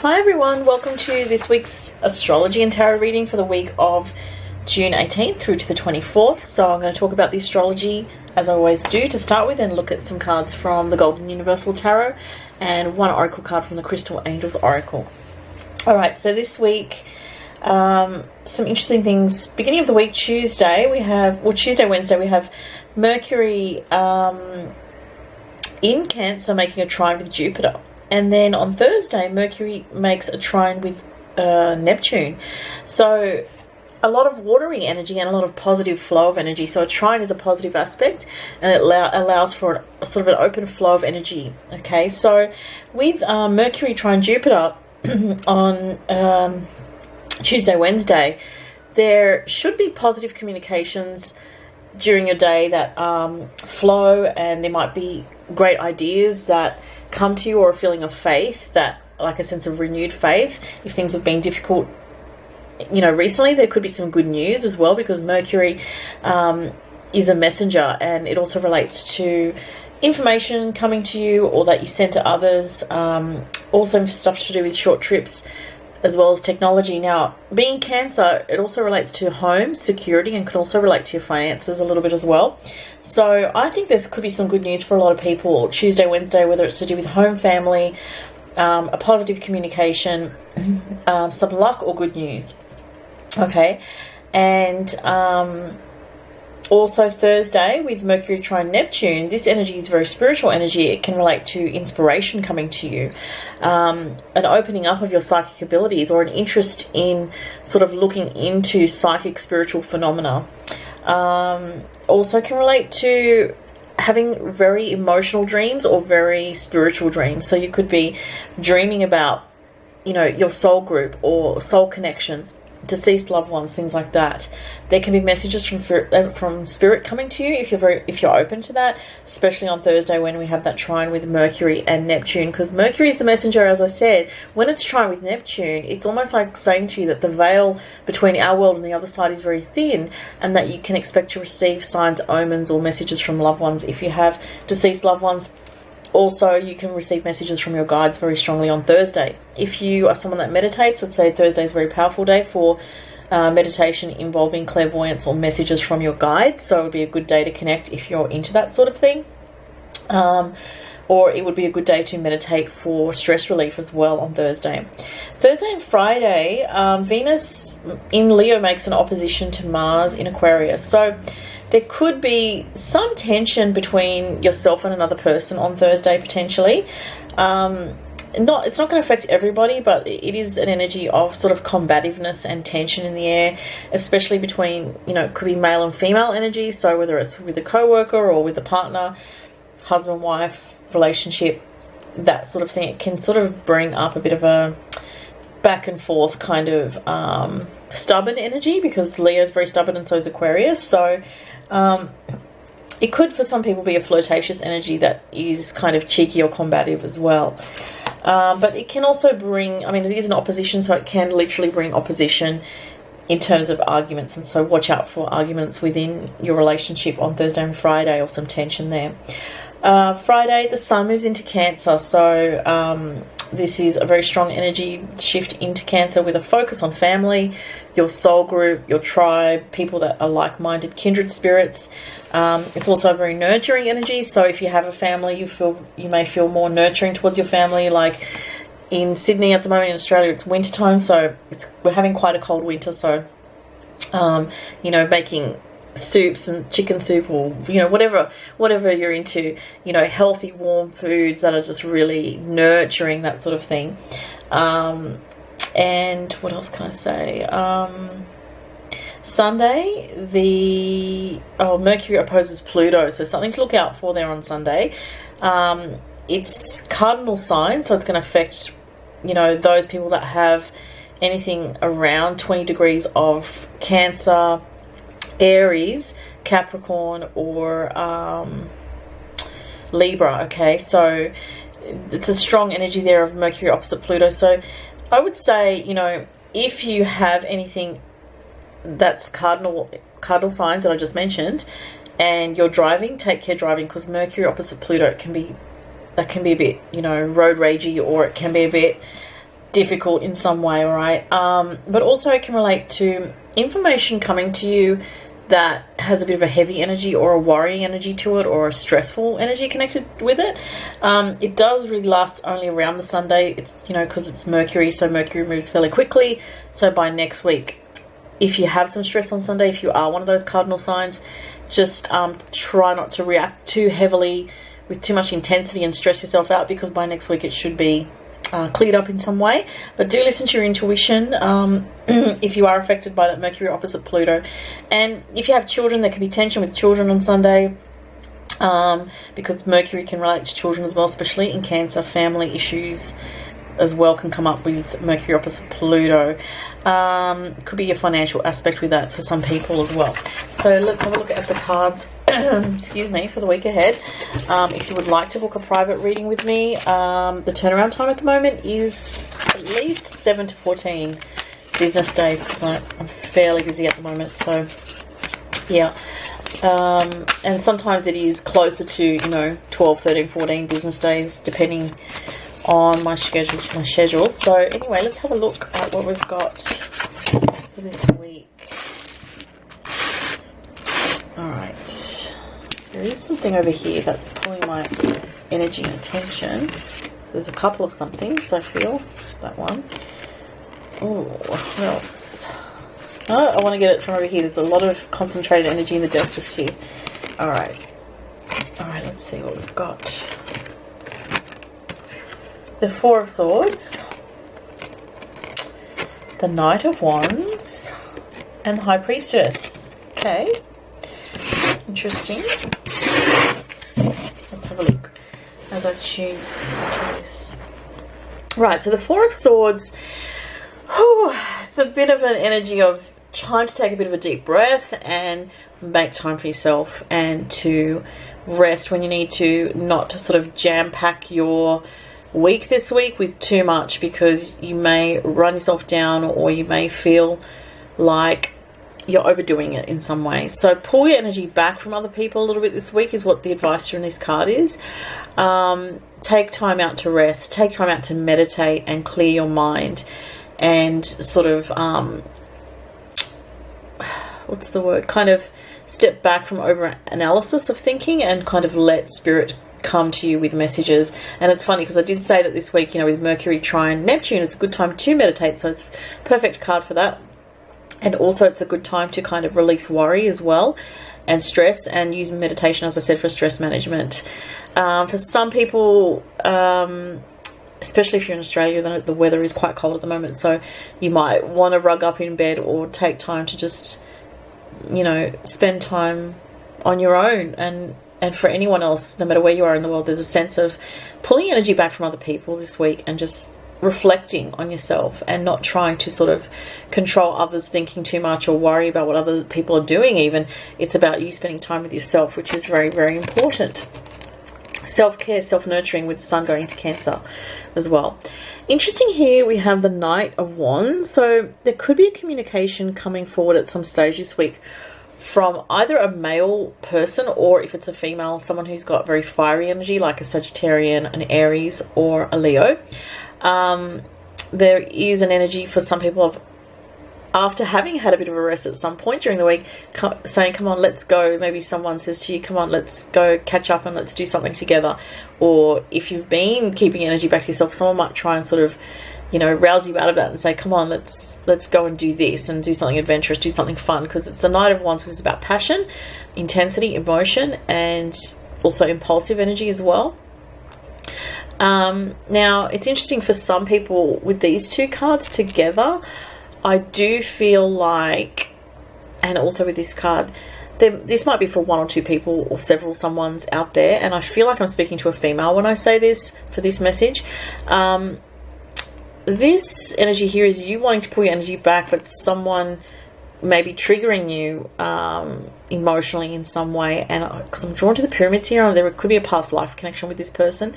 Hi everyone, welcome to this week's astrology and tarot reading for the week of June 18th through to the 24th. So I'm going to talk about the astrology as I always do to start with, and look at some cards from the Golden Universal Tarot and one oracle card from the Crystal Angels Oracle. Alright, so this week some interesting things. Beginning of the week, Wednesday we have Mercury in Cancer making a trine with Jupiter. And then on Thursday, Mercury makes a trine with Neptune. So a lot of watery energy and a lot of positive flow of energy. So a trine is a positive aspect, and it allows for a sort of an open flow of energy. Okay, so with Mercury trine Jupiter on Tuesday, Wednesday, there should be positive communications during your day that flow, and there might be great ideas that come to you, or a feeling of faith, that like a sense of renewed faith. If things have been difficult, recently, there could be some good news as well, because Mercury is a messenger, and it also relates to information coming to you or that you send to others. Also stuff to do with short trips, as well as technology. Now, being Cancer, it also relates to home security and can also relate to your finances a little bit as well. So I think there could be some good news for a lot of people Tuesday, Wednesday, whether it's to do with home, family, a positive communication, some luck or good news. Okay, and also Thursday with Mercury trine Neptune, this energy is very spiritual energy. It can relate to inspiration coming to you, an opening up of your psychic abilities, or an interest in sort of looking into psychic spiritual phenomena. Also can relate to having very emotional dreams or very spiritual dreams. So you could be dreaming about, your soul group or soul connections, deceased loved ones, things like that. There can be messages from spirit coming to you if you're open to that, especially on Thursday when we have that trine with Mercury and Neptune, because Mercury is the messenger. As I said, when it's trine with Neptune, it's almost like saying to you that the veil between our world and the other side is very thin, and that you can expect to receive signs, omens, or messages from loved ones if you have deceased loved ones. Also, you can receive messages from your guides very strongly on Thursday. If you are someone that meditates, I'd say Thursday is a very powerful day for meditation involving clairvoyance or messages from your guides. So it would be a good day to connect if you're into that sort of thing. Or it would be a good day to meditate for stress relief as well on Thursday. Thursday and Friday, Venus in Leo makes an opposition to Mars in Aquarius. So there could be some tension between yourself and another person on Thursday, potentially. It's not going to affect everybody, but it is an energy of sort of combativeness and tension in the air, especially between, it could be male and female energy. So whether it's with a co-worker or with a partner, husband, wife, relationship, that sort of thing, it can sort of bring up a bit of a back and forth kind of stubborn energy, because Leo is very stubborn and so is Aquarius. So it could, for some people, be a flirtatious energy that is kind of cheeky or combative as well. But it can also bring, it is an opposition, so it can literally bring opposition in terms of arguments. And so watch out for arguments within your relationship on Thursday and Friday, or some tension there. Friday, the sun moves into Cancer. So this is a very strong energy shift into Cancer with a focus on family, your soul group, your tribe, people that are like-minded, kindred spirits. It's also a very nurturing energy. So if you have a family, you may feel more nurturing towards your family. Like in Sydney at the moment, in Australia, it's winter time, so we're having quite a cold winter. So making soups and chicken soup, or whatever you're into, healthy warm foods that are just really nurturing, that sort of thing. And what else can I say? Sunday, Mercury opposes Pluto, so something to look out for there on Sunday. It's cardinal sign, so it's going to affect those people that have anything around 20 degrees of Cancer, Aries, Capricorn, or Libra. Okay, so it's a strong energy there of Mercury opposite Pluto. So I would say, if you have anything that's cardinal signs that I just mentioned, and you're driving, take care driving, because Mercury opposite Pluto can be a bit, road ragey, or it can be a bit difficult in some way, all right? But also it can relate to information coming to you that has a bit of a heavy energy or a worrying energy to it, or a stressful energy connected with it. It does really last only around the Sunday. It's, you know, because it's Mercury, so Mercury moves fairly quickly. So by next week, if you have some stress on Sunday, if you are one of those cardinal signs, just try not to react too heavily with too much intensity and stress yourself out, because by next week it should be cleared up in some way. But do listen to your intuition if you are affected by that Mercury opposite Pluto. And if you have children, there can be tension with children on Sunday, because Mercury can relate to children as well, especially in Cancer. Family issues as well can come up with Mercury opposite Pluto. Could be a financial aspect with that for some people as well. So let's have a look at the cards excuse me, for the week ahead. If you would like to book a private reading with me, the turnaround time at the moment is at least 7 to 14 business days, because I'm fairly busy at the moment. So yeah, and sometimes it is closer to, you know, 12, 13, 14 business days, depending on my schedule. So anyway, let's have a look at what we've got for this week. Alright, there is something over here that's pulling my energy and attention. There's a couple of somethings, I feel. That one. Oh, what else? Oh, I want to get it from over here. There's a lot of concentrated energy in the deck just here. Alright, let's see what we've got. The Four of Swords, the Knight of Wands, and the High Priestess. Okay, interesting. Let's have a look as I tune into this. Right, so the Four of Swords, it's a bit of an energy of trying to take a bit of a deep breath and make time for yourself, and to rest when you need to, not to sort of jam-pack your week this week with too much, because you may run yourself down, or you may feel like you're overdoing it in some way. So pull your energy back from other people a little bit this week is what the advice from this card is. Take time out to rest, take time out to meditate and clear your mind, and sort of what's the word, kind of step back from over analysis of thinking, and kind of let spirit come to you with messages. And it's funny because I did say that this week, you know, with Mercury trine Neptune, it's a good time to meditate, so it's a perfect card for that. And also it's a good time to kind of release worry as well, and stress, and use meditation, as I said, for stress management. For some people, especially if you're in Australia, then the weather is quite cold at the moment, so you might want to rug up in bed, or take time to just, you know, spend time on your own. And for anyone else, no matter where you are in the world, there's a sense of pulling energy back from other people this week, and just reflecting on yourself, and not trying to sort of control others thinking too much, or worry about what other people are doing even. It's about you spending time with yourself, which is very, very important. Self-care, self-nurturing, with the sun going into Cancer as well. Interesting here, we have the Knight of Wands. So there could be a communication coming forward at some stage this week from either a male person, or if it's a female, someone who's got very fiery energy, like a Sagittarian, an Aries, or a Leo. There is an energy for some people of, after having had a bit of a rest at some point during the week, saying, come on, let's go. Maybe someone says to you, come on, let's go catch up and let's do something together. Or if you've been keeping energy back to yourself, someone might try and sort of, you know, rouse you out of that and say, come on, let's go and do this, and do something adventurous, do something fun. Because it's the Knight of Wands, which is about passion, intensity, emotion, and also impulsive energy as well. Now, it's interesting for some people with these two cards together. I do feel like, and also with this card, this might be for one or two people, or several someones out there, and I feel like I'm speaking to a female when I say this for this message. This energy here is you wanting to pull your energy back, but someone may be triggering you emotionally in some way. And because I'm drawn to the pyramids here, and there could be a past life connection with this person,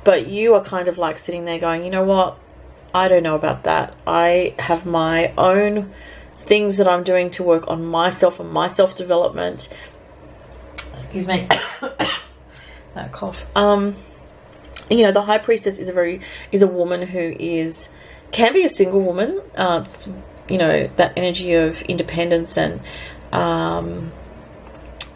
but you are kind of like sitting there going, you know what, I don't know about that. I have my own things that I'm doing to work on myself and my self-development. Excuse me. That cough. You know, the High Priestess is a woman who is can be a single woman. It's, you know, that energy of independence and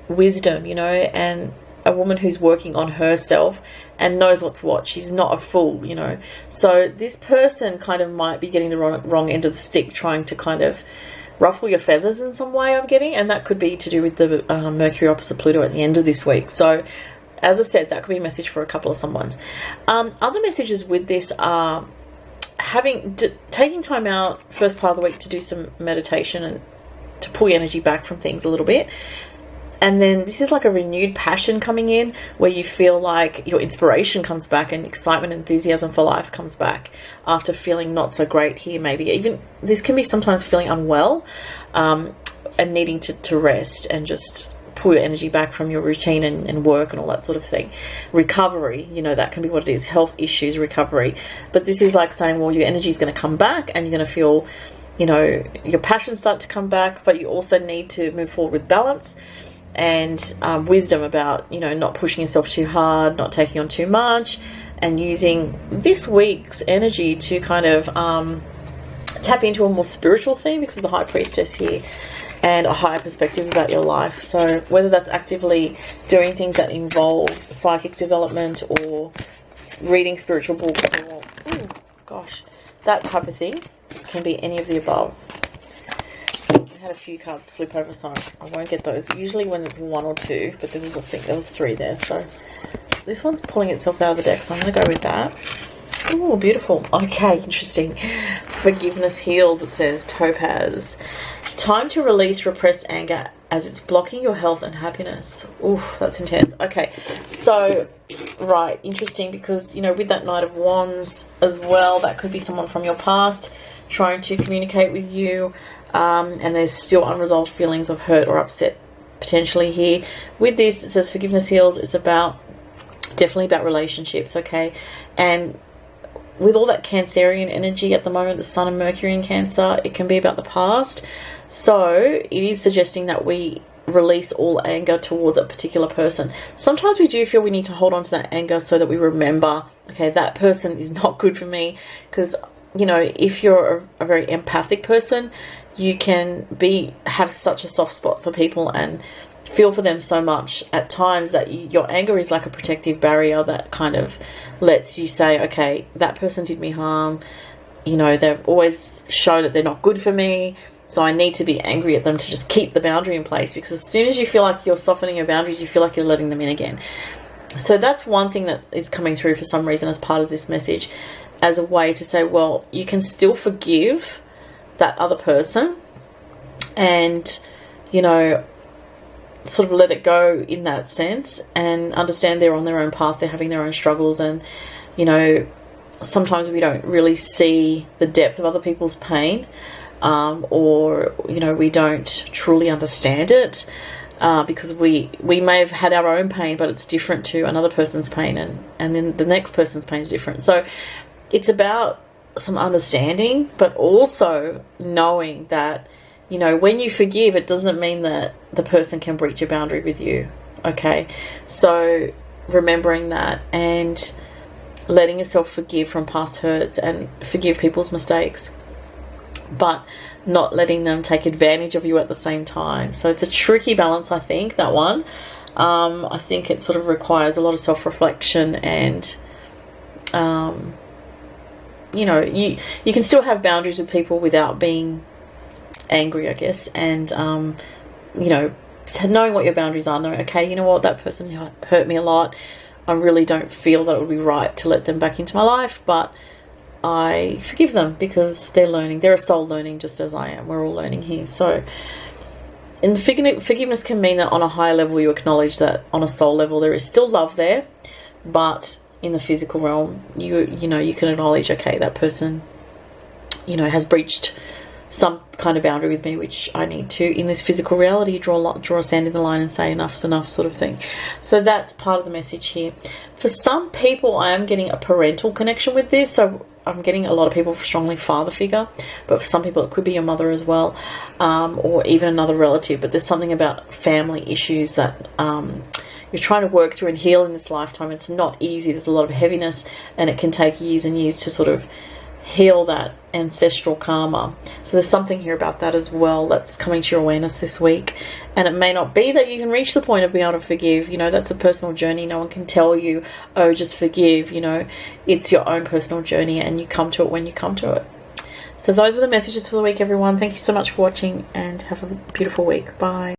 wisdom, you know, and a woman who's working on herself and knows what's what. She's not a fool, you know. So this person kind of might be getting the wrong end of the stick, trying to kind of ruffle your feathers in some way, I'm getting, and that could be to do with the Mercury opposite Pluto at the end of this week. So as I said, that could be a message for a couple of someones. Other messages with this are taking time out first part of the week to do some meditation and to pull your energy back from things a little bit. And then this is like a renewed passion coming in, where you feel like your inspiration comes back and excitement and enthusiasm for life comes back after feeling not so great here. Maybe even this can be sometimes feeling unwell and needing to rest and just pull your energy back from your routine and work and all that sort of thing. Recovery, you know, that can be what it is. Health issues, recovery. But this is like saying, well, your energy is going to come back and you're going to feel, you know, your passion start to come back, but you also need to move forward with balance and wisdom about, you know, not pushing yourself too hard, not taking on too much, and using this week's energy to kind of tap into a more spiritual theme because of the High Priestess here and a higher perspective about your life. So whether that's actively doing things that involve psychic development or reading spiritual books or, ooh, gosh, that type of thing, can be any of the above. Had a few cards flip over, so I won't get those. Usually when it's one or two, but then I think there was three there. So this one's pulling itself out of the deck, so I'm going to go with that. Oh, beautiful. Okay, interesting. Forgiveness heals, it says. Topaz. Time to release repressed anger as it's blocking your health and happiness. Ooh, that's intense. Okay, so, right, interesting, because, you know, with that Knight of Wands as well, that could be someone from your past trying to communicate with you. And there's still unresolved feelings of hurt or upset potentially here. With this, it says forgiveness heals. It's definitely about relationships, okay? And with all that Cancerian energy at the moment, the Sun and Mercury in Cancer, it can be about the past. So it is suggesting that we release all anger towards a particular person. Sometimes we do feel we need to hold on to that anger so that we remember, okay, that person is not good for me. Because, you know, if you're a very empathic person, you can have such a soft spot for people and feel for them so much at times that your anger is like a protective barrier that kind of lets you say, okay, that person did me harm. You know, they've always shown that they're not good for me, so I need to be angry at them to just keep the boundary in place, because as soon as you feel like you're softening your boundaries, you feel like you're letting them in again. So that's one thing that is coming through for some reason as part of this message, as a way to say, well, you can still forgive that other person and, you know, sort of let it go in that sense and understand they're on their own path, they're having their own struggles, and, you know, sometimes we don't really see the depth of other people's pain, or, you know, we don't truly understand it, because we may have had our own pain, but it's different to another person's pain, and then the next person's pain is different. So it's about some understanding, but also knowing that, you know, when you forgive, it doesn't mean that the person can breach a boundary with you, okay? So remembering that and letting yourself forgive from past hurts and forgive people's mistakes, but not letting them take advantage of you at the same time. So it's a tricky balance, I think, that one. I think it sort of requires a lot of self-reflection and, you know, you can still have boundaries with people without being angry, I guess, and you know, knowing what your boundaries are, knowing, okay, you know what, that person hurt me a lot, I really don't feel that it would be right to let them back into my life, but I forgive them because they're learning, they're a soul learning just as I am, we're all learning here. So, and forgiveness can mean that on a higher level you acknowledge that on a soul level there is still love there, but in the physical realm you know, you can acknowledge, okay, that person, you know, has breached some kind of boundary with me, which I need to, in this physical reality, draw a sand in the line and say enough's enough, sort of thing. So that's part of the message here. For some people, I am getting a parental connection with this, so I'm getting a lot of people strongly father figure, but for some people it could be your mother as well, or even another relative. But there's something about family issues that you're trying to work through and heal in this lifetime. It's not easy. There's a lot of heaviness, and it can take years and years to sort of heal that ancestral karma. So there's something here about that as well that's coming to your awareness this week. And it may not be that you can reach the point of being able to forgive. You know, that's a personal journey. No one can tell you, oh, just forgive. You know, it's your own personal journey, and you come to it when you come to it. So those were the messages for the week, everyone. Thank you so much for watching, and have a beautiful week. Bye.